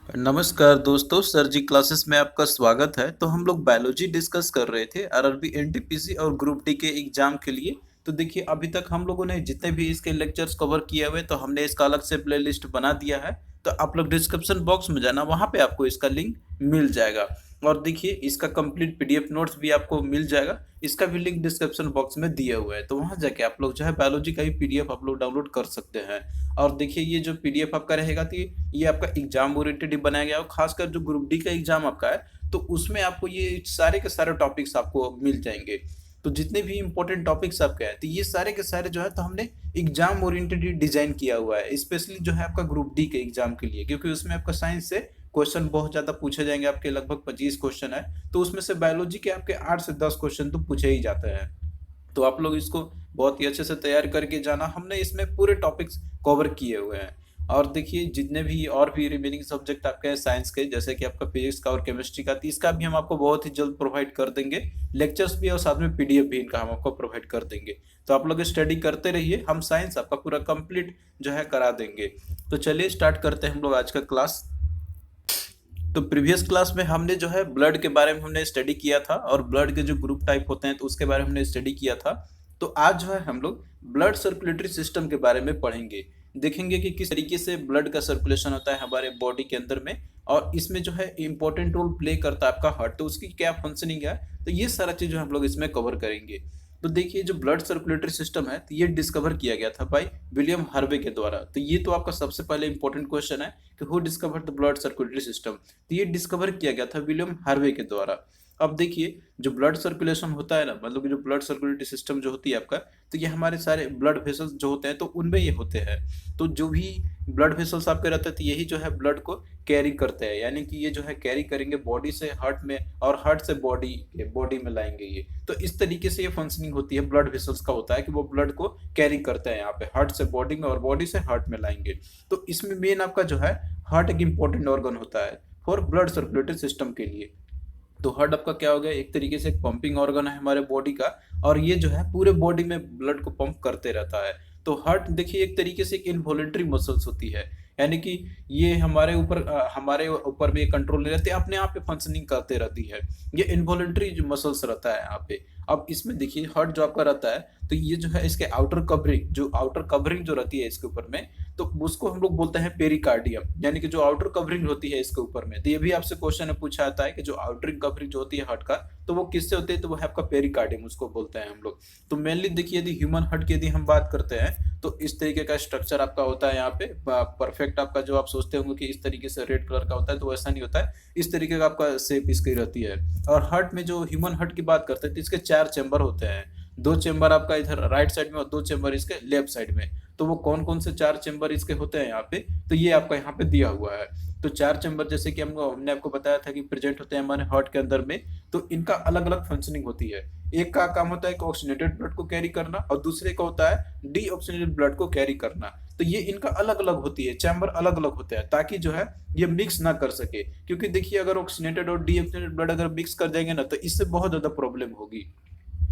नमस्कार दोस्तों, सर जी क्लासेस में आपका स्वागत है। तो हम लोग बायोलॉजी डिस्कस कर रहे थे आरआरबी एनटीपीसी और ग्रुप डी के एग्जाम के लिए। तो देखिए, अभी तक हम लोगों ने जितने भी इसके लेक्चर्स कवर किए हुए, तो हमने इसका अलग से प्लेलिस्ट बना दिया है। तो आप लोग डिस्क्रिप्शन बॉक्स में जाना, वहाँ पे आपको इसका लिंक मिल जाएगा। और देखिए, इसका कंप्लीट पीडीएफ नोट्स भी आपको मिल जाएगा। इसका भी लिंक डिस्क्रिप्शन बॉक्स में दिया हुआ है, तो वहाँ जाके आप लोग जो है बायोलॉजी का ही पीडीएफ आप लोग डाउनलोड कर सकते हैं। और देखिए, ये जो पीडीएफ आपका रहेगा, तो ये आपका एग्जाम ओरिएंटेड ही बनाया गया है। खासकर जो ग्रुप डी का एग्जाम आपका है, तो उसमें आपको ये सारे के सारे टॉपिक्स आपको मिल जाएंगे। तो जितने भी इंपॉर्टेंट टॉपिक्स आपके हैं, तो ये सारे के सारे जो है, तो हमने एग्जाम ओरिएंटेड ही डिजाइन किया हुआ है, स्पेशली जो है आपका ग्रुप डी के एग्जाम के लिए। क्योंकि उसमें आपका साइंस से क्वेश्चन बहुत ज्यादा पूछे जाएंगे, आपके लगभग 25 क्वेश्चन है। तो उसमें से बायोलॉजी के आपके 8 से 10 क्वेश्चन तो पूछे ही जाते हैं। तो आप लोग इसको बहुत ही अच्छे से तैयार करके जाना। हमने इसमें पूरे टॉपिक्स कवर किए हुए हैं। और देखिए, जितने भी और भी रिमेनिंग सब्जेक्ट आपके हैं साइंस के, जैसे कि आपका फिजिक्स का और केमिस्ट्री का, तो इसका भी हम आपको बहुत ही जल्द प्रोवाइड कर देंगे। लेक्चर्स भी और साथ में पीडीएफ भी इनका हम आपको प्रोवाइड कर देंगे। तो आप लोग स्टडी करते रहिए, हम साइंस आपका पूरा कंप्लीट जो है करा देंगे। तो चलिए स्टार्ट करते हैं हम लोग आज का क्लास। तो प्रीवियस क्लास में हमने जो है ब्लड के बारे में हमने स्टडी किया था, और ब्लड के जो ग्रुप टाइप होते हैं तो उसके बारे में हमने स्टडी किया था। तो आज जो है हम लोग ब्लड सर्कुलेटरी सिस्टम के बारे में पढ़ेंगे। देखेंगे कि किस तरीके से ब्लड का सर्कुलेशन होता है हमारे बॉडी के अंदर में, और इसमें जो है इंपॉर्टेंट रोल प्ले करता है आपका हार्ट, तो उसकी क्या फंक्शनिंग है। तो ये सारा चीज जो हम लोग इसमें कवर करेंगे। तो देखिए, जो ब्लड सर्कुलेटरी सिस्टम है, तो ये डिस्कवर किया गया था भाई विलियम हार्वे के द्वारा। तो ये तो आपका सबसे पहले इंपॉर्टेंट क्वेश्चन है कि who discovered the blood circulatory system. तो ये डिस्कवर किया गया था विलियम हार्वे के द्वारा। अब देखिए, जो ब्लड सर्कुलेशन होता है ना, मतलब कि जो ब्लड सर्कुलेटरी सिस्टम जो होती है आपका, तो ये हमारे सारे ब्लड वेसल्स जो होते हैं, तो उनमें ये होते हैं। तो जो भी ब्लड वेसल्स आपके रहते हैं, तो यही जो है ब्लड को कैरी करते हैं, यानी कि ये जो है कैरी करेंगे बॉडी से हार्ट में, और हार्ट से बॉडी में लाएंगे ये। तो इस तरीके से ये फंक्शनिंग होती है ब्लड वेसल्स का, होता है कि वो ब्लड को कैरी करते हैं यहाँ पे हार्ट से बॉडी में, और बॉडी से हार्ट में लाएंगे। तो इसमें मेन आपका जो है हार्ट एक इंपॉर्टेंट ऑर्गन होता है फॉर ब्लड सर्कुलेटरी सिस्टम के लिए। तो हार्ट आपका क्या हो गया, एक तरीके से एक पंपिंग ऑर्गन है हमारे बॉडी का, और ये जो है पूरे बॉडी में ब्लड को पंप करते रहता है। तो हार्ट देखिए, एक तरीके से एक इनवॉलेंट्री मसल्स होती है, यानी कि ये हमारे ऊपर में कंट्रोल नहीं रहती, अपने आप पे फंक्शनिंग करते रहती है। ये इनवॉलेंट्री जो मसल्स रहता है यहाँ पे। अब इसमें देखिए, हार्ट जो आपका रहता है, तो ये जो है इसके आउटर कवरिंग जो रहती है इसके ऊपर में, तो उसको हम लोग बोलते हैं पेरिकार्डियम, यानी कि जो आउटर कवरिंग होती है इसके ऊपर में। तो ये भी आपसे क्वेश्चन में पूछा जाता है कि जो आउटर कवरिंग जो होती है हार्ट का, तो वो किससे होती है, तो वो है आपका पेरिकार्डियम, उसको बोलते हैं हम लोग। तो मेनली देखिए, यदि ह्यूमन हार्ट की यदि हम बात करते हैं, तो इस तरीके का स्ट्रक्चर आपका होता है यहाँ पे परफेक्ट। आपका जो आप सोचते होंगे कि इस तरीके से रेड कलर का होता है, तो वैसा नहीं होता है। इस तरीके का आपका शेप इसकी रहती है। और हार्ट में जो ह्यूमन हार्ट की बात करते हैं, तो इसके 4 चेंबर होते हैं। 2 चेंबर आपका इधर राइट साइड में, और 2 चेंबर इसके लेफ्ट साइड में। तो वो कौन कौन से 4 चेंबर इसके होते हैं यहाँ पे, तो ये आपका यहाँ पे दिया हुआ है। तो 4 चेंबर, जैसे कि हमने आपको बताया था कि प्रेजेंट होते हैं हमारे हार्ट के अंदर में। तो इनका अलग अलग फंक्शनिंग होती है। एक का काम होता है कि ऑक्सीजनेटेड ब्लड को कैरी करना, और दूसरे का होता है डीऑक्सीजनेटेड ब्लड को कैरी करना। तो ये इनका अलग अलग होती है, चैम्बर अलग अलग होते हैं, ताकि जो है ये मिक्स ना कर सके। क्योंकि देखिए, अगर ऑक्सीजनेटेड और डीऑक्सीजनेटेड ब्लड अगर मिक्स कर देंगे ना, तो इससे बहुत ज्यादा प्रॉब्लम होगी।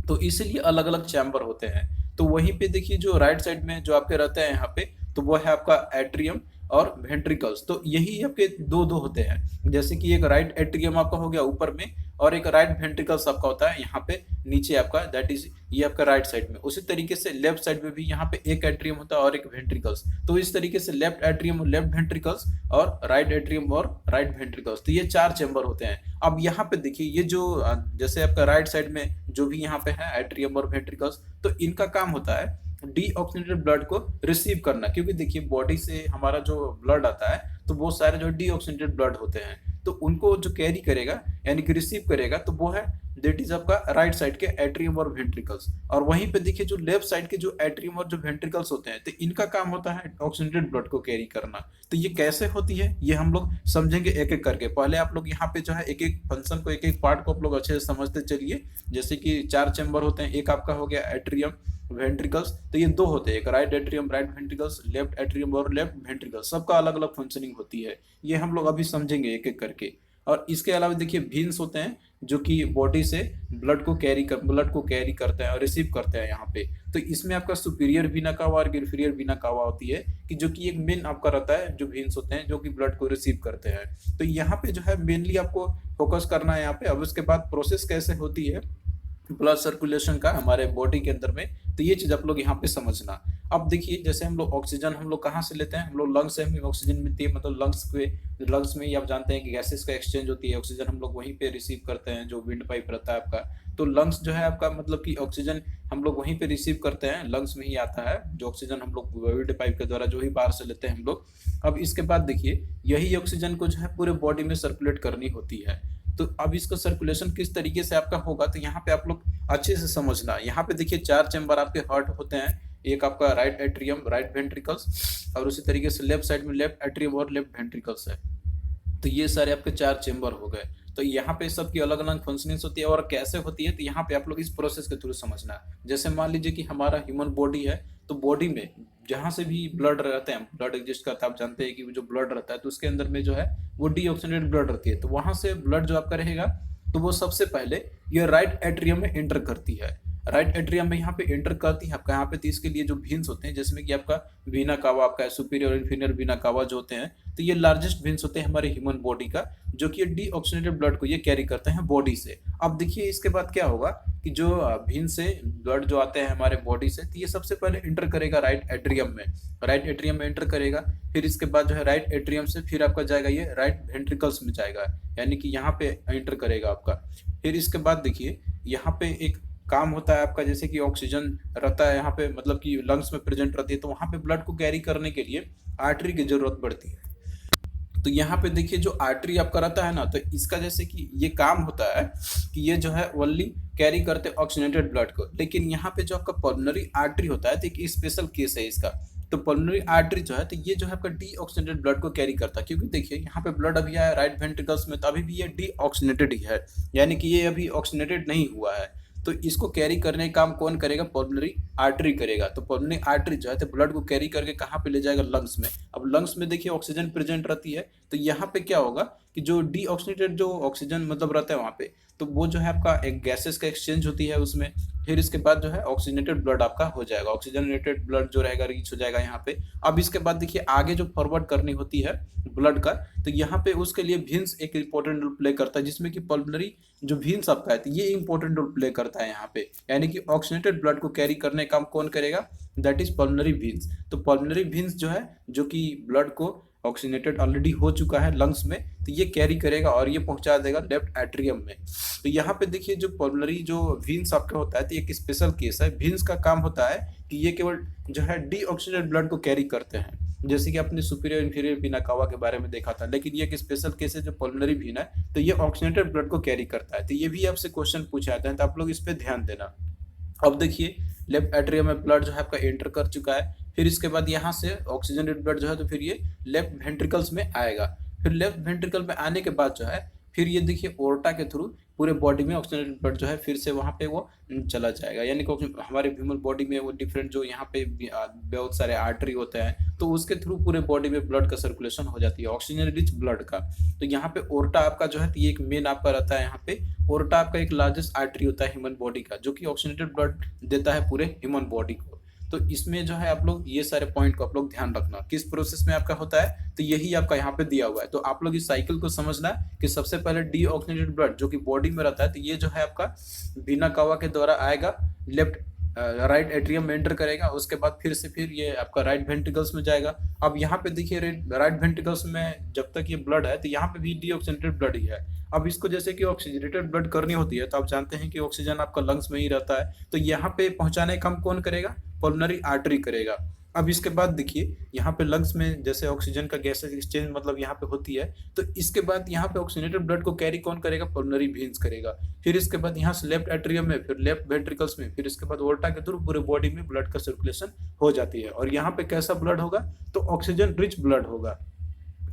तो इसलिए अलग अलग चैम्बर होते हैं। तो वहीं पे देखिए, जो राइट साइड में जो आपके रहते हैं यहाँ पे, तो वो है आपका एट्रियम और वेंट्रिकल्स। तो यही आपके दो दो होते हैं। जैसे कि एक राइट एट्रियम आपका हो गया ऊपर में, और एक राइट वेंट्रिकल्स आपका होता है यहाँ पे नीचे आपका, दैट इज ये आपका राइट साइड में। उसी तरीके से लेफ्ट साइड में भी यहाँ पे एक एट्रियम होता है और एक वेंट्रिकल्स। तो इस तरीके से लेफ्ट एट्रियम और लेफ्ट वेंट्रिकल्स, और राइट एट्रियम और राइट वेंट्रिकल्स, तो ये 4 चैम्बर होते हैं। अब यहाँ पे देखिए, ये जो जैसे आपका राइट साइड में जो भी यहाँ पे है एट्रियम और वेंट्रिकल्स, तो इनका काम होता है डीऑक्सीजनेटेड ब्लड को रिसीव करना। क्योंकि देखिए, बॉडी से हमारा जो ब्लड आता है, तो वो सारे जो डीऑक्सीजनेटेड ब्लड होते हैं, तो उनको जो कैरी करेगा यानी कि रिसीव करेगा, तो वो है दैट इज आपका राइट साइड के एट्रियम और वेंट्रिकल्स। और वहीं पे देखिए, जो लेफ्ट साइड के जो एट्रियम और जो वेंट्रिकल्स होते हैं, तो इनका काम होता है ऑक्सीजनेटेड ब्लड को कैरी करना। तो ये कैसे होती है, ये हम लोग समझेंगे एक एक करके। पहले आप लोग यहाँ पे जो है एक एक फंक्शन को, एक एक पार्ट को आप लोग अच्छे से समझते चलिए। जैसे कि 4 चैम्बर होते हैं, एक आपका हो गया एट्रियम वेंट्रिकल्स, तो ये 2 होते हैं, एक right atrium right ventricles, left atrium और लेफ्ट वेंट्रिकल्स, सबका अलग अलग फंक्शनिंग होती है। ये हम लोग अभी समझेंगे एक एक करके। और इसके अलावा देखिए, वेन्स होते हैं, जो कि बॉडी से ब्लड को कैरी करते हैं और रिसीव करते हैं यहाँ पे। तो इसमें आपका सुपीरियर वीना कावा और इंफीरियर वीना कावा होती है, कि जो कि एक मेन आपका रहता है जो वेन्स होते हैं जो कि ब्लड को रिसीव करते हैं। तो यहाँ पे जो है मेनली आपको फोकस करना है यहाँ पे। अब उसके बाद प्रोसेस कैसे होती है ब्लड सर्कुलेशन का हमारे बॉडी के अंदर में, तो ये चीज आप लोग यहाँ पे समझना। अब देखिए जैसे हम लोग ऑक्सीजन हम लोग कहाँ से लेते हैं, हम लोग लंग्स से हमें ऑक्सीजन मिलती है, मतलब लंग्स में ही आप जानते हैं कि गैसेस का एक्सचेंज होती है, ऑक्सीजन हम लोग वहीं पे रिसीव करते हैं जो विंड पाइप रहता है आपका। तो लंग्स जो है आपका मतलब कि ऑक्सीजन हम लोग वहीं पे रिसीव करते हैं, लंग्स में ही आता है जो ऑक्सीजन हम लोग विंड पाइप के द्वारा जो ही बाहर से लेते हैं हम लोग। अब इसके बाद देखिए यही ऑक्सीजन को जो है पूरे बॉडी में सर्कुलेट करनी होती है। तो अब इसका सर्कुलेशन किस तरीके से आपका होगा, तो यहाँ पे आप लोग अच्छे से समझना। यहाँ पे देखिए 4 चैम्बर आपके हार्ट होते हैं, एक आपका राइट एट्रियम, राइट वेंट्रिकल्स, और उसी तरीके से लेफ्ट साइड में लेफ्ट एट्रियम और लेफ्ट वेंट्रिकल्स है। तो ये सारे आपके 4 चेंबर हो गए। तो यहाँ पे सबकी अलग अलग फंक्शनिंग होती है और कैसे होती है, तो यहाँ पे आप लोग इस प्रोसेस के थ्रू समझना। जैसे मान लीजिए कि हमारा ह्यूमन बॉडी है, तो बॉडी में जहाँ से भी ब्लड रहते हैं, ब्लड एग्जिस्ट करता है, आप जानते हैं कि जो ब्लड रहता है तो उसके अंदर में जो है वो डीऑक्सीनेटेड ब्लड रहती है। तो वहां से ब्लड जो आपका रहेगा तो वो सबसे पहले ये राइट एट्रियम में एंटर करती है। राइट एट्रियम में यहाँ पे एंटर करती है आपका यहाँ पे। तो इसके लिए जो वेन्स होते हैं जिसमें कि आपका वीना कावा आपका सुपीरियर और इन्फीरियर वीना कावा जो होते हैं, तो ये लार्जेस्ट वेन्स होते हैं हमारे ह्यूमन बॉडी का, जो कि डीऑक्सीनेटेड ब्लड को ये कैरी करते हैं बॉडी से। अब देखिए इसके बाद क्या होगा कि जो वेन से ब्लड जो आते हैं हमारे बॉडी से, तो ये सबसे पहले एंटर करेगा राइट एट्रियम में, राइट एट्रियम में एंटर करेगा। फिर इसके बाद जो है राइट एट्रियम से फिर आपका जाएगा ये राइट वेंट्रिकल्स में जाएगा, यानी कि यहाँ पे एंटर करेगा आपका। फिर इसके बाद देखिए यहाँ पे एक काम होता है आपका, जैसे कि ऑक्सीजन रहता है यहाँ पे, मतलब कि लंग्स में प्रेजेंट रहती है, तो वहाँ पे ब्लड को कैरी करने के लिए आर्टरी की जरूरत पड़ती है। तो यहाँ पे देखिए जो आर्टरी आपका रहता है ना, तो इसका जैसे कि ये काम होता है कि ये जो है ओनली कैरी करते ऑक्सीजनेटेड ब्लड को। लेकिन यहाँ पे जो आपका पल्मोनरी आर्टरी होता है, तो एक स्पेशल केस है इसका। तो पल्मोनरी आर्टरी जो है, तो ये जो है आपका डीऑक्सीजनेटेड ब्लड को कैरी करता है, क्योंकि देखिए यहाँ पे ब्लड अभी आया राइट वेंट्रिकल्स में, तो अभी भी ये डीऑक्सीजनेटेड ही है, यानी कि ये अभी ऑक्सीजनेटेड नहीं हुआ है। तो इसको कैरी करने का काम कौन करेगा, पल्मोनरी आर्टरी करेगा। तो पल्मोनरी आर्टरी जो है तो ब्लड को कैरी करके कहाँ पे ले जाएगा, लंग्स में। अब लंग्स में देखिए ऑक्सीजन प्रेजेंट रहती है, तो यहाँ पे क्या होगा कि जो डीऑक्सीनेटेड जो ऑक्सीजन मतलब रहता है वहाँ पे, तो वो जो है आपका एक गैसेस का एक्सचेंज होती है उसमें। फिर इसके बाद जो है ऑक्सीजनेटेड ब्लड आपका हो जाएगा, ऑक्सीजनेटेड ब्लड जो रहेगा रीच हो जाएगा यहाँ पे। अब इसके बाद देखिए आगे जो फॉरवर्ड करनी होती है ब्लड का, तो यहाँ पे उसके लिए वेन्स एक इंपॉर्टेंट रोल प्ले करता है, जिसमें कि पल्मोनरी जो वेन्स आपका है तो ये इंपॉर्टेंट रोल प्ले करता है यहाँ पे। यानी कि ऑक्सीजनेटेड ब्लड को कैरी करने का काम कौन करेगा, दैट इज पल्मोनरी वेन्स। तो पल्मोनरी वेन्स जो है जो कि ब्लड को ऑक्सीजनेटेड ऑलरेडी हो चुका है लंग्स में, तो ये कैरी करेगा और ये पहुंचा देगा लेफ्ट एट्रियम में। तो यहाँ पे देखिए जो पल्मोनरी जो वेन्स आपका होता है, तो एक स्पेशल केस है। वेन्स का काम होता है कि ये केवल जो है डीऑक्सीनेटेड ब्लड को कैरी करते हैं, जैसे कि आपने सुपीरियर इंफीरियर वीना कावा के बारे में देखा था। लेकिन ये एक स्पेशल केस है जो पल्मोनरी वेन है, तो ये ऑक्सीजनेटेड ब्लड को कैरी करता है। तो ये भी आपसे क्वेश्चन पूछे जाते हैं, तो आप लोग इस पर ध्यान देना। अब देखिए लेफ्ट एट्रियम में ब्लड जो है आपका एंटर कर चुका है। फिर इसके बाद यहाँ से ऑक्सीजनेटेड ब्लड जो है तो फिर ये लेफ्ट वेंट्रिकल्स में आएगा। फिर लेफ्ट वेंट्रिकल में आने के बाद जो है फिर ये देखिए ओर्टा के थ्रू पूरे बॉडी में ऑक्सीजनेटेड ब्लड जो है फिर से वहाँ पे वो चला जाएगा। यानी कि हमारे ह्यूमन बॉडी में वो डिफरेंट जो यहाँ पे बहुत सारे आर्टरी होते हैं, तो उसके थ्रू पूरे बॉडी में ब्लड का सर्कुलेशन हो जाती है, ऑक्सीजन रिच ब्लड का। तो यहाँ पे ओर्टा आपका जो है ये एक मेन आपका रहता है। यहाँ पे ओर्टा आपका एक लार्जेस्ट आर्टरी होता है ह्यूमन बॉडी का, जो कि ऑक्सीजनेटेड ब्लड देता है पूरे ह्यूमन बॉडी को। तो इसमें जो है आप लोग ये सारे पॉइंट को आप लोग ध्यान रखना, किस प्रोसेस में आपका होता है, तो यही आपका यहाँ पे दिया हुआ है। तो आप लोग इस साइकिल को समझना कि सबसे पहले डीऑक्सीनेटेड ब्लड जो कि बॉडी में रहता है, तो ये जो है आपका वीना कावा के द्वारा आएगा, लेफ्ट राइट एट्रियम में एंटर करेगा। उसके बाद फिर से फिर ये आपका राइट वेंट्रिकल्स में जाएगा। अब यहाँ पे देखिए राइट वेंट्रिकल्स में जब तक ये ब्लड है तो यहाँ पे भी डीऑक्सीनेटेड ब्लड ही है। अब इसको जैसे कि ऑक्सीजनेटेड ब्लड करनी होती है, तो आप जानते हैं कि ऑक्सीजन आपका लंग्स में ही रहता है, तो यहाँ पे पहुंचाने का काम कौन करेगा, पल्मोनरी आर्टरी करेगा। अब इसके बाद देखिए यहाँ पे लंग्स में जैसे ऑक्सीजन का गैस एक्सचेंज मतलब यहाँ पे होती है, तो इसके बाद यहाँ पे ऑक्सीजनेटेड ब्लड को कैरी कौन करेगा, पल्मोनरी वेन्स करेगा। फिर इसके बाद यहाँ से लेफ्ट एट्रियम में, फिर लेफ्ट वेंट्रिकल्स में, फिर इसके बाद ओर्टा के थ्रू पूरे बॉडी में ब्लड का सर्कुलेशन हो जाती है। और यहाँ पे कैसा ब्लड होगा, तो ऑक्सीजन रिच ब्लड होगा।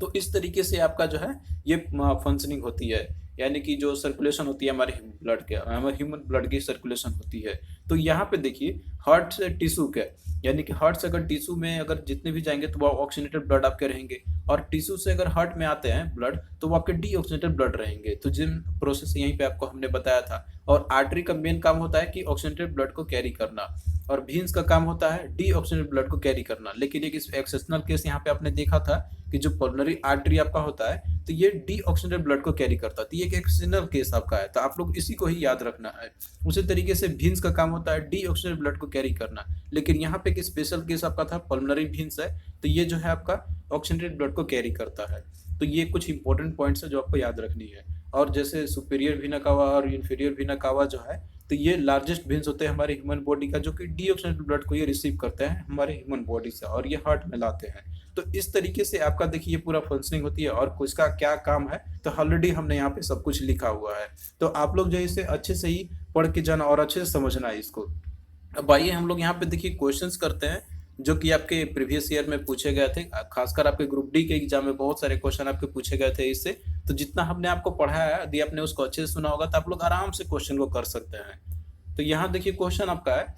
तो इस तरीके से आपका जो है ये फंक्शनिंग होती है, यानी कि जो सर्कुलेशन होती है हमारे ब्लड के, हमारे ह्यूमन ब्लड की सर्कुलेशन होती है। तो तो यहाँ पे देखिए हार्ट से टिश्यू के, यानी कि हार्ट से अगर टिश्यू में अगर जितने भी जाएंगे तो वो ऑक्सीजनेटेड ब्लड आपके रहेंगे, और टिश्यू से अगर हार्ट में आते हैं ब्लड तो वो आपके डीऑक्सीजनेटेड ब्लड रहेंगे। तो जिन प्रोसेस यहीं पे आपको हमने बताया था। और आर्टरी का मेन काम होता है कि ऑक्सीजनेटेड ब्लड को कैरी करना, और वीन्स का काम होता है डीऑक्सीजनेटेड ब्लड को कैरी करना। लेकिन एक एक्सेप्शनल केस यहाँ पे आपने देखा था कि जो पल्मोनरी आर्टरी आपका होता है तो ये डीऑक्सीजनेटेड ब्लड को कैरी करता है, तो ये एक एक्सेप्शनल केस आपका है, तो आप लोग इसी को ही याद रखना है। उसी तरीके से वीन्स का काम होता है डीऑक्सीजनेटेड ब्लड को कैरी करना, लेकिन यहाँ पे एक स्पेशल केस आपका था पल्मोनरी वीन्स है, तो ये जो है आपका ऑक्सीजनेटेड ब्लड को कैरी करता है। तो ये कुछ इंपॉर्टेंट पॉइंट्स है जो आपको याद रखनी है। और जैसे सुपीरियर वीना कावा और इंफीरियर वीना कावा जो है, तो ये लार्जेस्ट वेन्स होते हैं हमारे ह्यूमन बॉडी का, जो कि डीऑक्सीजनेटेड ब्लड को ये रिसीव करते हैं हमारे ह्यूमन बॉडी से, और ये हार्ट में लाते हैं। तो इस तरीके से आपका देखिए पूरा फंक्शनिंग होती है, और कुछ का क्या काम है तो ऑलरेडी हमने यहाँ पे सब कुछ लिखा हुआ है। तो आप लोग जो है इसे अच्छे से ही पढ़ के जाना और अच्छे से समझना है इसको। अब आइए हम लोग यहाँ पे देखिए क्वेश्चंस करते हैं जो कि आपके प्रीवियस ईयर में पूछे गए थे, खासकर आपके ग्रुप डी के एग्जाम में बहुत सारे क्वेश्चन आपके पूछे गए थे इससे। तो जितना हमने आपको पढ़ाया है, यदि आपने उसको अच्छे से सुना होगा तो आप लोग आराम से क्वेश्चन को कर सकते हैं। तो यहाँ देखिए क्वेश्चन आपका है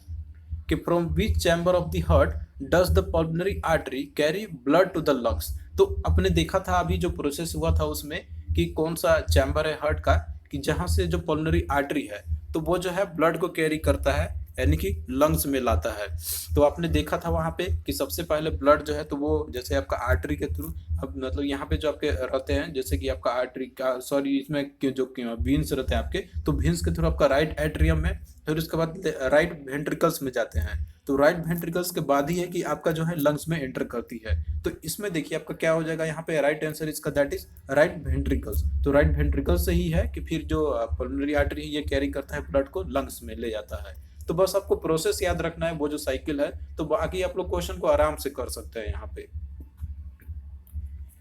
कि from which chamber of the heart does the pulmonary artery carry blood to the lungs. तो आपने देखा था अभी जो प्रोसेस हुआ था उसमें कि कौन सा चैम्बर है हार्ट का, कि जहाँ से जो पल्मोनरी आर्टरी है तो वो जो है ब्लड को कैरी करता है, यानी कि लंग्स में लाता है। तो आपने देखा था वहाँ पे कि सबसे पहले ब्लड जो है तो वो जैसे आपका आर्टरी के थ्रू, अब मतलब यहाँ पे जो आपके रहते हैं जैसे कि आपका आर्टरी का सॉरी इसमें जो वीन्स रहते हैं आपके, तो वीन्स के थ्रू आपका राइट एट्रियम में, फिर उसके बाद राइट वेंट्रिकल्स में जाते हैं। तो राइट वेंट्रिकल्स के बाद ही है कि आपका जो है लंग्स में एंटर करती है। तो इसमें देखिए आपका क्या हो जाएगा, यहाँ पे राइट आंसर इसका दैट इज राइट वेंट्रिकल्स। तो राइट वेंट्रिकल्स से ही है कि फिर जो पल्मोनरी आर्टरी ये कैरी करता है ब्लड को लंग्स में ले जाता है। तो बस आपको प्रोसेस याद रखना है, वो जो साइकिल है, तो बाकी आप लोग क्वेश्चन को आराम से कर सकते हैं यहाँ पे।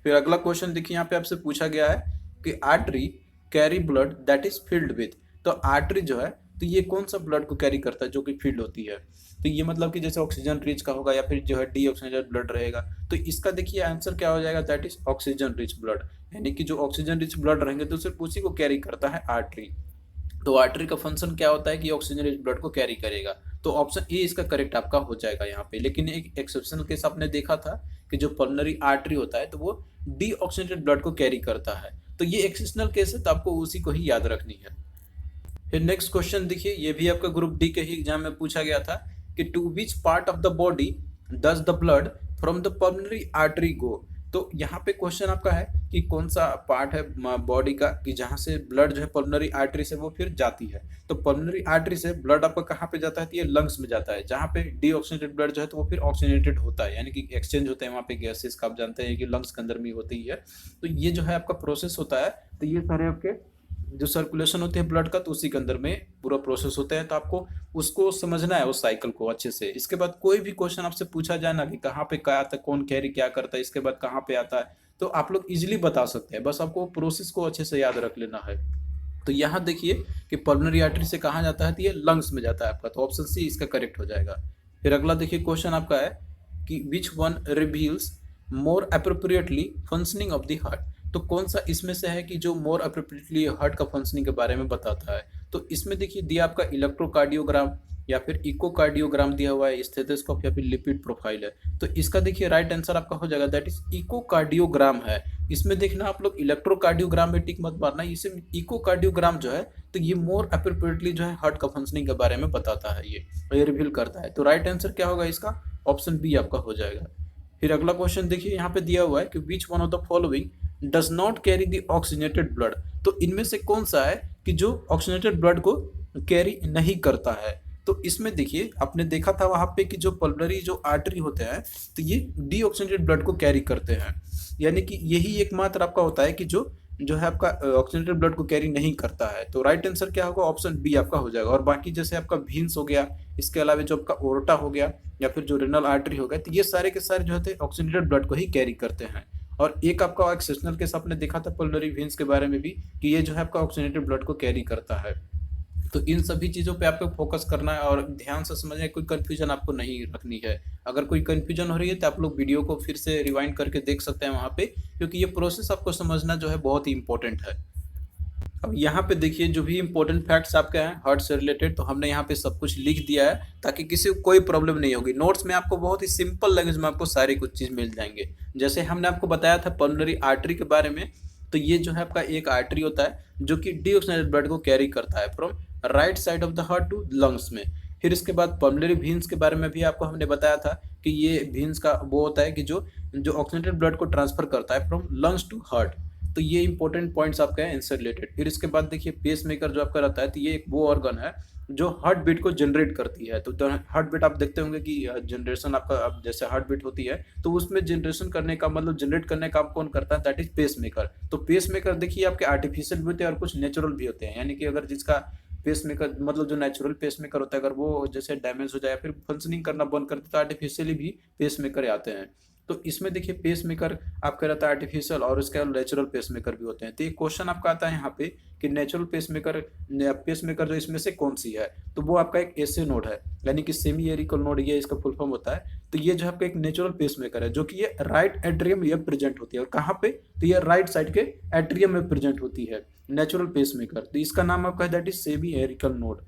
फिर अगला क्वेश्चन देखिए यहाँ पे आपसे पूछा गया है कि artery carry blood that is filled with. तो आर्टरी जो है तो ये कौन सा ब्लड को कैरी करता है जो कि फील्ड होती है। तो ये मतलब कि जैसे ऑक्सीजन रिच का होगा या फिर जो है डीऑक्सीजनेटेड ब्लड रहेगा। तो इसका देखिए आंसर क्या हो जाएगा, that is oxygen rich blood, यानी कि जो ऑक्सीजन रिच ब्लड रहेंगे तो सिर्फ उसी को कैरी करता है आर्टरी। तो आर्टरी का फंक्शन क्या होता है कि ऑक्सीजन रिच ब्लड को कैरी करेगा। तो ऑप्शन ए इसका करेक्ट आपका हो जाएगा यहाँ पे। लेकिन एक एक्सेप्शनल केस आपने देखा था कि जो पल्मोनरी आर्टरी होता है तो वो डीऑक्सीजनेटेड ब्लड को कैरी करता है। तो ये एक्सेप्शनल केस है, तो आपको उसी को ही याद रखनी है। फिर नेक्स्ट क्वेश्चन देखिए, ये भी आपका ग्रुप डी के ही एग्जाम में पूछा गया था कि to which part of the body does the blood from the pulmonary artery go. तो यहाँ पे क्वेश्चन आपका है कि कौन सा पार्ट है बॉडी का कि जहाँ से ब्लड जो है पल्मोनरी आर्टरी से वो फिर जाती है। तो पल्मोनरी आर्टरी से ब्लड आपका कहाँ पे जाता है, तो ये लंग्स में जाता है, जहाँ पे डीऑक्सीजनेटेड ब्लड जो है तो वो फिर ऑक्सीजनेटेड होता है, यानी कि एक्सचेंज होते हैं वहाँ पे गैसेस का, आप जानते हैं कि लंग्स के अंदर में होती है। तो ये जो है आपका प्रोसेस होता है। तो ये सारे आपके जो सर्कुलेशन होते हैं ब्लड का, तो उसी के अंदर में पूरा प्रोसेस होता है। तो आपको उसको समझना है उस साइकिल को अच्छे से। इसके बाद कोई भी क्वेश्चन आपसे पूछा जाए ना कि कहाँ पे क्या आता है, कौन कैरी क्या करता है, इसके बाद कहाँ पे आता है, तो आप लोग इजिली बता सकते हैं। बस आपको प्रोसेस को अच्छे से याद रख लेना है। तो यहाँ देखिए कि पल्मोनरी आर्टरी से कहाँ जाता है, तो ये लंग्स में जाता है आपका। तो ऑप्शन सी इसका करेक्ट हो जाएगा। फिर अगला देखिए क्वेश्चन आपका है कि which one reveals more appropriately functioning of the heart. तो कौन सा इसमें से है कि जो मोर अप्रोप्रिएटली हार्ट का फंक्शनिंग के बारे में बताता है। तो इसमें देखिए दिया आपका इलेक्ट्रोकार्डियोग्राम या फिर इकोकार्डियोग्राम दिया हुआ है, स्टेथोस्कोप या फिर लिपिड प्रोफाइल है। तो इसका देखिए राइट आंसर आपका हो जाएगा, दैट इज इकोकार्डियोग्राम है। इसमें देखना आप लोग इलेक्ट्रोकार्डियोग्राम में टिक मत मारना, इसे इकोकार्डियोग्राम जो है तो ये मोर अप्रोप्रिएटली जो है हार्ट का फंक्शनिंग के बारे में बताता है, ये रिवील करता है। तो राइट आंसर क्या होगा इसका, ऑप्शन बी आपका हो जाएगा। फिर अगला क्वेश्चन देखिए यहाँ पे दिया हुआ है कि which one of the following does not carry the oxygenated blood. तो इनमें से कौन सा है कि जो ऑक्सीजनेटेड ब्लड को कैरी नहीं करता है। तो इसमें देखिए आपने देखा था वहां पे कि जो पल्मोनरी जो आर्टरी होते हैं तो ये डीऑक्सीजनेटेड ब्लड को कैरी करते हैं, यानी कि यही एकमात्र आपका होता है कि जो है आपका ऑक्सीजनेटेड ब्लड को कैरी नहीं करता है। तो राइट आंसर क्या होगा, ऑप्शन बी आपका हो जाएगा। और बाकी जैसे आपका वीन्स हो गया, इसके अलावा जो आपका ओर्टा हो गया या फिर जो रेनल आर्टरी हो गया, तो ये सारे के सारे जो होते हैं ऑक्सीजनेटेड ब्लड को ही कैरी करते हैं। और एक आपका एक्सेप्शनल केस आपने देखा था पल्मोनरी वेन्स के बारे में भी कि ये जो है आपका ऑक्सीजनेटेड ब्लड को कैरी करता है। तो इन सभी चीज़ों पे आपको फोकस करना है और ध्यान से समझना है, कोई कंफ्यूजन आपको नहीं रखनी है। अगर कोई कंफ्यूजन हो रही है तो आप लोग वीडियो को फिर से रिवाइंड करके देख सकते हैं वहाँ पे, क्योंकि ये प्रोसेस आपको समझना जो है बहुत ही इंपॉर्टेंट है। अब यहाँ पे देखिए जो भी इंपॉर्टेंट फैक्ट्स आपके हैं हार्ट से रिलेटेड, तो हमने यहाँ पे सब कुछ लिख दिया है ताकि किसी को कोई प्रॉब्लम नहीं होगी। नोट्स में आपको बहुत ही सिंपल लैंग्वेज में आपको सारी कुछ चीज़ मिल जाएंगे। जैसे हमने आपको बताया था पल्मोनरी आर्टरी के बारे में, तो ये जो है आपका एक आर्टरी होता है जो कि डीऑक्सीजनेटेड ब्लड को कैरी करता है from right side of the heart to lungs में। फिर इसके बाद पल्मोनरी वेन्स के बारे में भी आपको हमने बताया था कि ये वेन्स का वो होता है कि जो जो ऑक्सीजनेटेड ब्लड को ट्रांसफर करता है फ्रॉम लंग्स टू हार्ट। तो ये इंपॉर्टेंट पॉइंट्स आपके हैं इनसे रिलेटेड। फिर इसके बाद देखिए पेस मेकर जो आपका रहता है, तो ये एक वो ऑर्गन है जो हार्ट बीट को जनरेट करती है। तो हार्ट बीट आप देखते होंगे कि जनरेशन आपका अब जैसे हार्ट बीट होती है तो उसमें जनरेशन करने का मतलब जनरेट करने का काम कौन करता है, दैट इज पेस मेकर। तो पेस मेकर देखिए आपके आर्टिफिशियल भी होते हैं और कुछ नेचुरल भी होते हैं, यानी कि अगर जिसका पेस मेकर मतलब जो नेचुरल पेस मेकर होता है अगर वो जैसे डैमेज हो जाए फिर फंक्शनिंग करना बंद कर दे तो आर्टिफिशियली भी पेस मेकर आते हैं। तो इसमें देखिए पेस मेकर आपका रहता है आर्टिफिशियल और उसके नेचुरल पेस मेकर भी होते हैं। तो एक क्वेश्चन आपका आता है यहाँ पे कि नेचुरल पेस मेकर जो इसमें से कौन सी है, तो वो आपका एक एसए नोड है, यानी कि सेमी एरिकल नोड, ये इसका फुल फॉर्म होता है। तो ये जो आपका एक नेचुरल पेस मेकर है जो कि ये राइट एट्रियम में प्रेजेंट होती है। और कहाँ पे, तो ये राइट साइड के एट्रियम में प्रेजेंट होती है नेचुरल पेस मेकर। तो इसका नाम आपका है that is semi auricle node.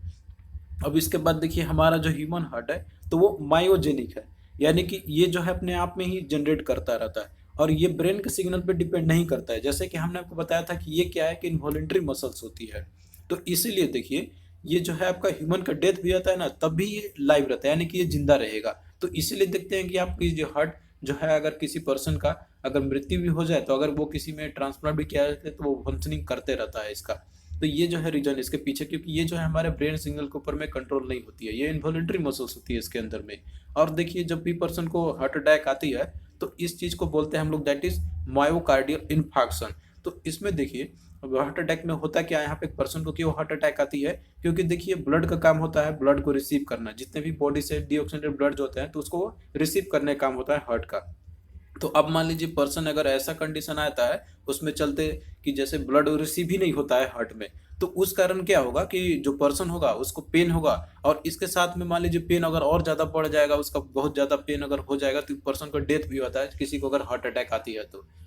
अब इसके बाद देखिए हमारा जो ह्यूमन हार्ट है तो वो मायोजेनिक है, यानी कि ये जो है अपने आप में ही जनरेट करता रहता है और ये ब्रेन के सिग्नल पे डिपेंड नहीं करता है। जैसे कि हमने आपको बताया था कि ये क्या है कि इनवॉलेंट्री मसल्स होती है। तो इसीलिए देखिए ये जो है आपका ह्यूमन का डेथ भी आता है ना तब भी ये लाइव रहता है, यानी कि ये जिंदा रहेगा। तो इसीलिए देखते हैं कि आपकी जो हार्ट जो है अगर किसी पर्सन का अगर मृत्यु भी हो जाए तो अगर वो किसी में ट्रांसप्लांट भी किया जाता है तो वो फंक्शनिंग करते रहता है इसका। तो ये जो है रीजन इसके पीछे, क्योंकि ये जो है हमारे ब्रेन सिग्नल के ऊपर में कंट्रोल नहीं होती है, ये इनवॉलेंट्री मसल्स होती है इसके अंदर में। और देखिए जब भी पर्सन को हार्ट अटैक आती है तो इस चीज को बोलते हैं हम लोग दैट इज मायोकार्डियल इन्फार्क्शन। तो इसमें देखिए हार्ट अटैक में होता क्या है, यहाँ पे एक पर्सन को क्यों हार्ट अटैक आती है, क्योंकि देखिए ब्लड का काम होता है ब्लड को रिसीव करना, जितने भी बॉडी से डीऑक्सीजनेटेड ब्लड जो होते हैं तो उसको रिसीव करने का काम होता है हार्ट का। तो अब मान लीजिए पर्सन अगर ऐसा कंडीशन आता है उसमें चलते कि जैसे ब्लड रिसीव ही नहीं होता है हार्ट में, तो उस कारण क्या होगा कि जो पर्सन होगा उसको पेन होगा। और इसके साथ में मान लीजिए पेन अगर और ज्यादा बढ़ जाएगा, उसका बहुत ज्यादा पेन अगर हो जाएगा तो पर्सन का डेथ भी होता है किसी को अगर हार्ट अटैक आती है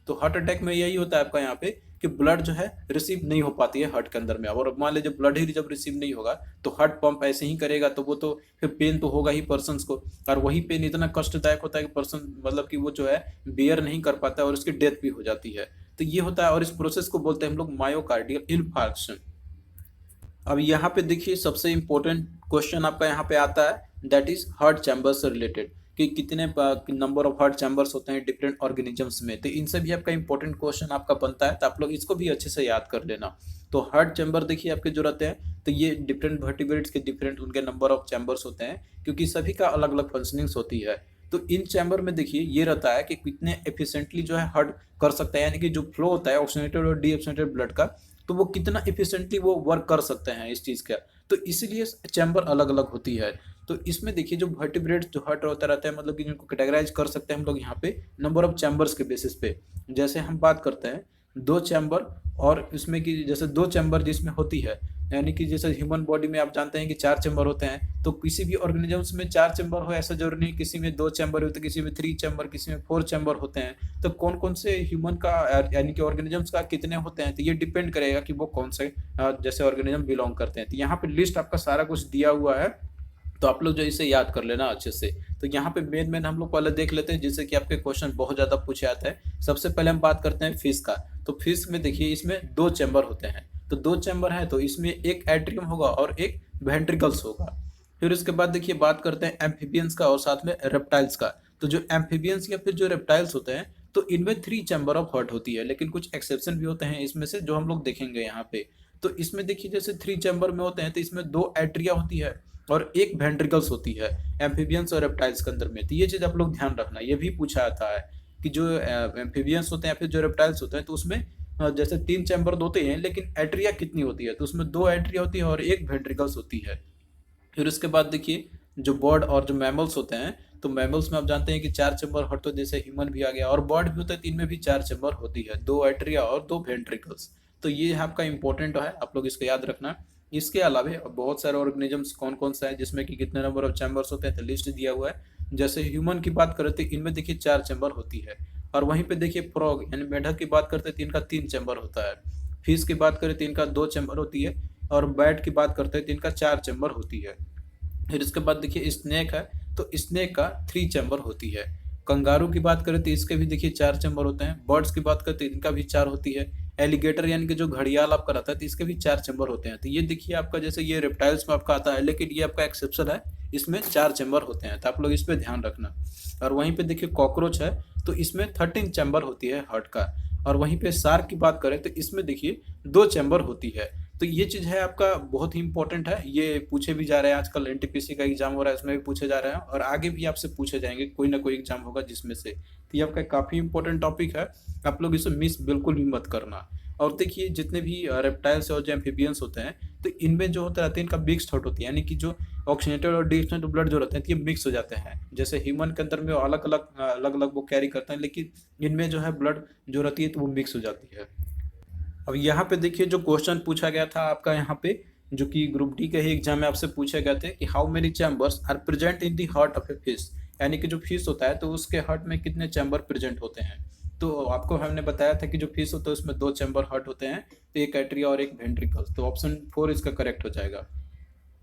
तो हार्ट अटैक में यही होता है आपका यहाँ पे कि ब्लड जो है रिसीव नहीं हो पाती है हार्ट के अंदर में। और मान लीजिए ब्लड ही जब रिसीव नहीं होगा तो हार्ट पंप ऐसे ही करेगा तो वो तो फिर पेन तो होगा ही पर्सन को, और वही पेन इतना कष्टदायक होता है कि पर्सन मतलब कि वो जो है बियर नहीं कर पाता है और उसकी डेथ भी हो जाती है। तो ये होता है और इस प्रोसेस को बोलते हैं हम लोग मायोकार्डियल इन्फार्क्शन। अब यहाँ पे देखिए सबसे इम्पोर्टेंट क्वेश्चन आपका यहाँ पे आता है दैट इज हार्ट चैम्बर से रिलेटेड कि कितने नंबर ऑफ हार्ट चैम्बर्स होते हैं डिफरेंट ऑर्गेनिजम्स में। तो इनसे भी आपका इंपॉर्टेंट क्वेश्चन आपका बनता है, तो आप लोग इसको भी अच्छे से याद कर लेना। तो हार्ट चैम्बर देखिए आपके जो रहते हैं तो ये डिफरेंट वर्टिब्रेट्स के डिफरेंट उनके नंबर ऑफ चैम्बर्स होते हैं क्योंकि सभी का अलग अलग फंक्शनिंग्स होती है। तो इन चैम्बर में देखिए ये रहता है कि कितने एफिशिएंटली जो है हार्ट कर सकता है, यानी कि जो फ्लो होता है ऑक्सीजनेटेड और डीऑक्सीजनेटेड ब्लड का तो वो कितना एफिशिएंटली वो वर्क कर सकते हैं इस चीज़ का। तो इसीलिए चैम्बर अलग अलग होती है। तो इसमें देखिए जो वर्टिब्रेट्स जो हार्ट होता रहता है मतलब कि जिनको कैटेगराइज कर सकते हैं हम लोग यहाँ पे नंबर ऑफ चैम्बर्स के बेसिस पे। जैसे हम बात करते हैं दो चैम्बर और इसमें कि जैसे दो चैम्बर जिसमें होती है, यानी कि जैसे ह्यूमन बॉडी में आप जानते हैं कि चार चैम्बर होते हैं, तो किसी भी ऑर्गेनिजम्स में चार चैम्बर हो ऐसा जरूरी नहीं, किसी में दो चैम्बर होते हैं, किसी में थ्री चैम्बर, किसी में फोर चैम्बर होते हैं। तो कौन कौन से ह्यूमन का यानी कि ऑर्गेनिजम्स का कितने होते हैं तो ये डिपेंड करेगा कि वो कौन से जैसे ऑर्गेनिज्म बिलोंग करते हैं। तो यहाँ पे लिस्ट आपका सारा कुछ दिया हुआ है, तो आप लोग जो इसे याद कर लेना अच्छे से। तो यहाँ पे मेन हम लोग पहले देख लेते हैं जिससे कि आपके क्वेश्चन बहुत ज़्यादा पूछे जाते हैं। सबसे पहले हम बात करते हैं फिश का। तो फिश में देखिए इसमें दो चैम्बर होते हैं, तो दो चैम्बर है तो इसमें एक एट्रियम होगा और एक वेंट्रिकल्स होगा। फिर उसके बाद देखिए बात करते हैं एम्फीबियंस का और साथ में रेप्टाइल्स का। तो जो एम्फीबियंस या फिर जो रेप्टाइल्स होते हैं तो इनमें थ्री चैम्बर ऑफ हार्ट होती है, लेकिन कुछ एक्सेप्शन भी होते हैं इसमें से जो हम लोग देखेंगे यहाँ पे। तो इसमें देखिए जैसे थ्री चैम्बर में होते हैं तो इसमें दो एट्रिया होती है और एक वेंट्रिकल्स होती है एम्फीबियंस और रेप्टाइल्स के अंदर में। तो ये चीज आप लोग ध्यान रखना, ये भी पूछा जाता है कि जो एम्फीबियंस होते हैं या फिर जो रेप्टाइल्स होते हैं तो उसमें जैसे तीन चैम्बर होते हैं लेकिन एट्रिया कितनी होती है, तो उसमें दो एट्रिया होती है और एक वेंट्रिकल्स होती है। फिर उसके बाद देखिए जो बर्ड और जो मैमल्स होते हैं तो मैमल्स में आप जानते हैं कि चार चैम्बर हर, तो जैसे ह्यूमन भी आ गया, और बर्ड भी होता है, तीन में भी चार चैम्बर होती है, दो एट्रिया और दो वेंट्रिकल्स। तो ये आपका इंपॉर्टेंट है, आप लोग इसको याद रखना। इसके अलावा बहुत सारे ऑर्गेनिजम्स कौन कौन सा है जिसमें कि कितने नंबर ऑफ चैम्बर्स होते हैं तो लिस्ट दिया हुआ है। जैसे ह्यूमन की बात करें तो इनमें देखिए चार चैम्बर होती है, और वहीं पे देखिए फ्रॉग यानी मेढक की बात करते हैं तो इनका तीन चैम्बर होता है। फिश की बात करें तो इनका 2 चैम्बर होती है, और बैट की बात करते हैं तो इनका 4 चैम्बर होती है। फिर इसके बाद देखिए स्नेक है, तो स्नेक का 3 चैम्बर होती है। कंगारू की बात करें तो इसके भी देखिए 4 चैम्बर होते हैं। बर्ड्स की बात करें तो इनका भी 4 होती है। एलिगेटर यानी कि जो घड़ियाल आपका रहता है तो इसके भी 4 चैम्बर होते हैं। तो ये देखिए आपका जैसे ये रेप्टाइल्स में आपका आता है, लेकिन ये आपका एक्सेप्शन है, इसमें 4 चैम्बर होते हैं, तो आप लोग इस पे ध्यान रखना। और वहीं पे देखिए कॉकरोच है, तो इसमें 13 चैम्बर होती है हार्ट का। और वहीं पे शार्क की बात करें तो इसमें देखिए 2 चैम्बर होती है। तो ये चीज़ है आपका बहुत ही इंपॉर्टेंट है, ये पूछे भी जा रहे हैं। आजकल एनटीपीसी का एग्जाम हो रहा है, इसमें भी पूछे जा रहे हैं, और आगे भी आपसे पूछे जाएंगे, कोई ना कोई एग्जाम होगा जिसमें से। तो ये आपका काफ़ी इंपॉर्टेंट टॉपिक है, आप लोग इसे मिस बिल्कुल भी मत करना। और देखिए जितने भी रेप्टाइल्स और जो एम्फिबियंस होते हैं, तो इनमें जो होता रहता है इनका मिक्स थॉट होती है, यानी कि जो ऑक्सीजनेटेड और डिऑक्सीजनेटेड ब्लड जो रहते हैं तो ये मिक्स हो जाते हैं। जैसे ह्यूमन के अंदर में अलग अलग अलग अलग वो कैरी करते हैं, लेकिन इनमें जो है ब्लड जो रहती है तो वो मिक्स हो जाती है। अब यहाँ पे देखिए जो क्वेश्चन पूछा गया था आपका यहाँ पे, जो कि ग्रुप डी के ही एग्जाम में आपसे पूछे गए थे कि how many chambers are present in the heart of a fish, यानी कि जो फिश होता है तो उसके हार्ट में कितने चैम्बर प्रेजेंट होते हैं। तो आपको हमने बताया था कि जो फिश होता है उसमें 2 चैम्बर हार्ट होते हैं, तो एक एट्रिया और एक वेंट्रिकल्स, तो ऑप्शन 4 इसका करेक्ट हो जाएगा।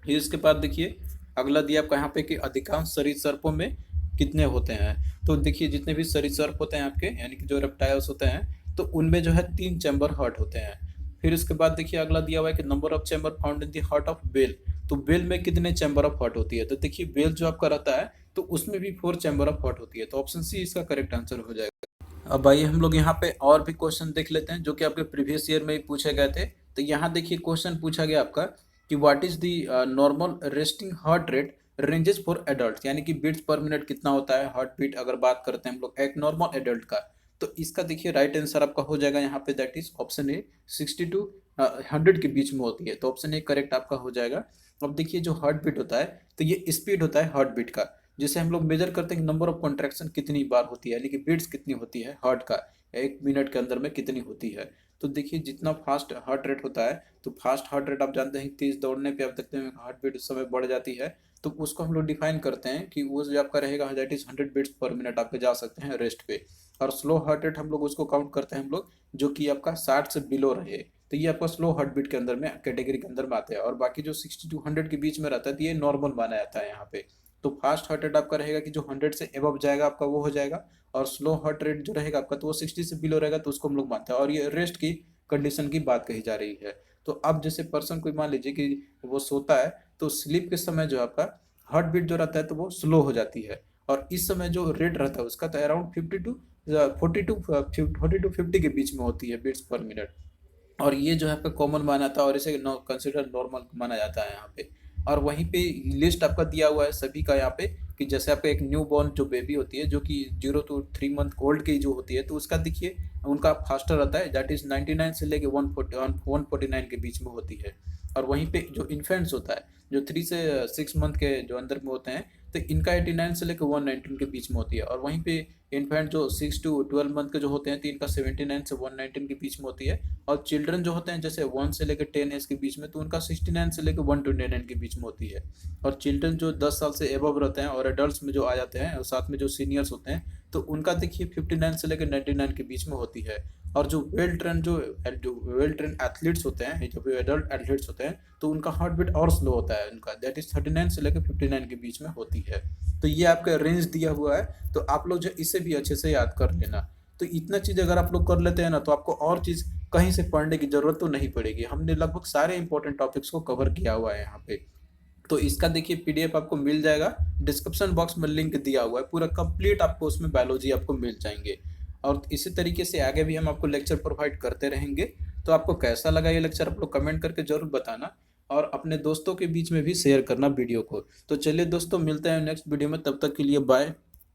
फिर इसके बाद देखिए अगला दिया आपका यहाँ पे कि अधिकांश सरीसृपों में कितने होते हैं। तो देखिए जितने भी सरीसृप होते हैं आपके, यानी कि जो रेप्टाइल्स होते हैं, तो उनमें जो है 3 चैम्बर हार्ट होते हैं। फिर इसके बाद देखिए अगला दिया हुआ है कि number of chamber found in the heart of bell, तो बेल में कितने चैम्बर ऑफ हार्ट होती है। तो देखिए बेल जो आपका रहता है तो उसमें भी 4 चैम्बर ऑफ हार्ट होती है, तो ऑप्शन सी इसका करेक्ट आंसर हो जाएगा। अब आइए हम लोग यहाँ पे और भी क्वेश्चन देख लेते हैं जो कि आपके प्रीवियस ईयर में ही पूछे गए थे। तो यहाँ देखिए क्वेश्चन पूछा गया आपका कि what is the normal resting heart rate ranges for adult, यानी कि बीट्स पर मिनट कितना होता है हार्ट बीट अगर बात करते हैं हम लोग एक नॉर्मल एडल्ट का। तो इसका देखिए राइट आंसर आपका हो जाएगा यहाँ पे, that is option A 60 to 100 के बीच में होती है, तो ऑप्शन ए करेक्ट आपका हो जाएगा। अब देखिए जो हार्ट बीट होता है तो ये स्पीड होता है हार्ट बीट का, जिसे हम लोग मेजर करते हैं कि नंबर ऑफ कॉन्ट्रैक्शन कितनी बार होती है, यानी कि बीट्स कितनी होती है हार्ट का, एक मिनट के अंदर में कितनी होती है। तो देखिए जितना फास्ट हार्ट रेट होता है, तो फास्ट हार्ट रेट आप जानते हैं तेज दौड़ने पे आप देखते हैं हार्ट बीट उस समय बढ़ जाती है, तो उसको हम लोग डिफाइन करते हैं कि वो जो आपका रहेगा that is 100 beats per minute आपके जा सकते हैं रेस्ट पे। और स्लो हार्ट रेट हम लोग उसको काउंट करते हैं हम लोग जो कि आपका 60 से बिलो रहे, तो ये आपका स्लो हार्ट बीट के अंदर में कैटेगरी के अंदर में आता है। और बाकी जो 60 टू 100 के बीच में रहता है तो ये नॉर्मल माना जाता है यहाँ पे। तो फास्ट हार्ट रेट आपका रहेगा कि जो 100 से एबव जाएगा आपका वो हो जाएगा, और स्लो हार्ट रेट जो रहेगा आपका तो वो 60 से बिलो रहेगा, तो उसको हम लोग मानते हैं। और ये रेस्ट की कंडीशन की बात कही जा रही है। तो अब जैसे पर्सन कोई मान लीजिए कि वो सोता है, तो स्लीप के समय जो आपका हार्ट बीट जो रहता है तो वो स्लो हो जाती है, और इस समय जो रेट रहता है उसका तो अराउंड 40 टू 50 के बीच में होती है बीट्स पर मिनट। और ये जो है आपका कॉमन माना था और इसे कंसिडर नॉर्मल माना जाता है यहाँ पे। और वहीं पे लिस्ट आपका दिया हुआ है सभी का यहाँ पे, कि जैसे आपका एक न्यू बॉर्न जो बेबी होती है जो कि 0 to 3 मंथ ओल्ड की जो होती है, तो उसका देखिए उनका फास्टर रहता है दैट इज 99 से लेके 149 के बीच में होती है। और वहीं पे जो इन्फेंट्स होता है जो 3 से 6 मंथ के जो अंदर में होते हैं, तो इनका 89 से लेकर 119 के बीच में होती है। और वहीं पे इन्फेंट जो 6 to 12 मंथ के जो होते हैं तो इनका 79 से 119 के बीच में होती है। और चिल्ड्रन जो होते हैं जैसे 1 से लेकर 10 एज के बीच में, तो उनका 69 से लेकर 129 के बीच में होती है। और चिल्ड्रन जो 10 साल से एबव रहते हैं और एडल्ट में जो आ जाते हैं और साथ में जो सीनियर्स होते हैं, तो उनका देखिए 59 से लेकर 99 के बीच में होती है। और जो वेल ट्रेन एथलीट्स होते हैं, जो एडल्ट एथलीट्स होते हैं, तो उनका हार्ट बीट और स्लो होता है, उनका दैट इज 39 से लेकर 59 के बीच में होती है। तो ये आपका रेंज दिया हुआ है, तो आप लोग जो इसे भी अच्छे से याद कर लेना। तो इतना चीज़ अगर आप लोग कर लेते हैं ना, तो आपको और चीज़ कहीं से पढ़ने की जरूरत तो नहीं पड़ेगी। हमने लगभग सारे इंपॉर्टेंट टॉपिक्स को कवर किया हुआ है यहाँ पे। तो इसका देखिए पीडीएफ आपको मिल जाएगा, डिस्क्रिप्शन बॉक्स में लिंक दिया हुआ है, पूरा कंप्लीट आपको उसमें बायोलॉजी आपको मिल जाएंगे। और इसी तरीके से आगे भी हम आपको लेक्चर प्रोवाइड करते रहेंगे। तो आपको कैसा लगा ये लेक्चर आप लोग कमेंट करके जरूर बताना, और अपने दोस्तों के बीच में भी शेयर करना वीडियो को। तो चलिए दोस्तों मिलते हैं नेक्स्ट वीडियो में, तब तक के लिए बाय।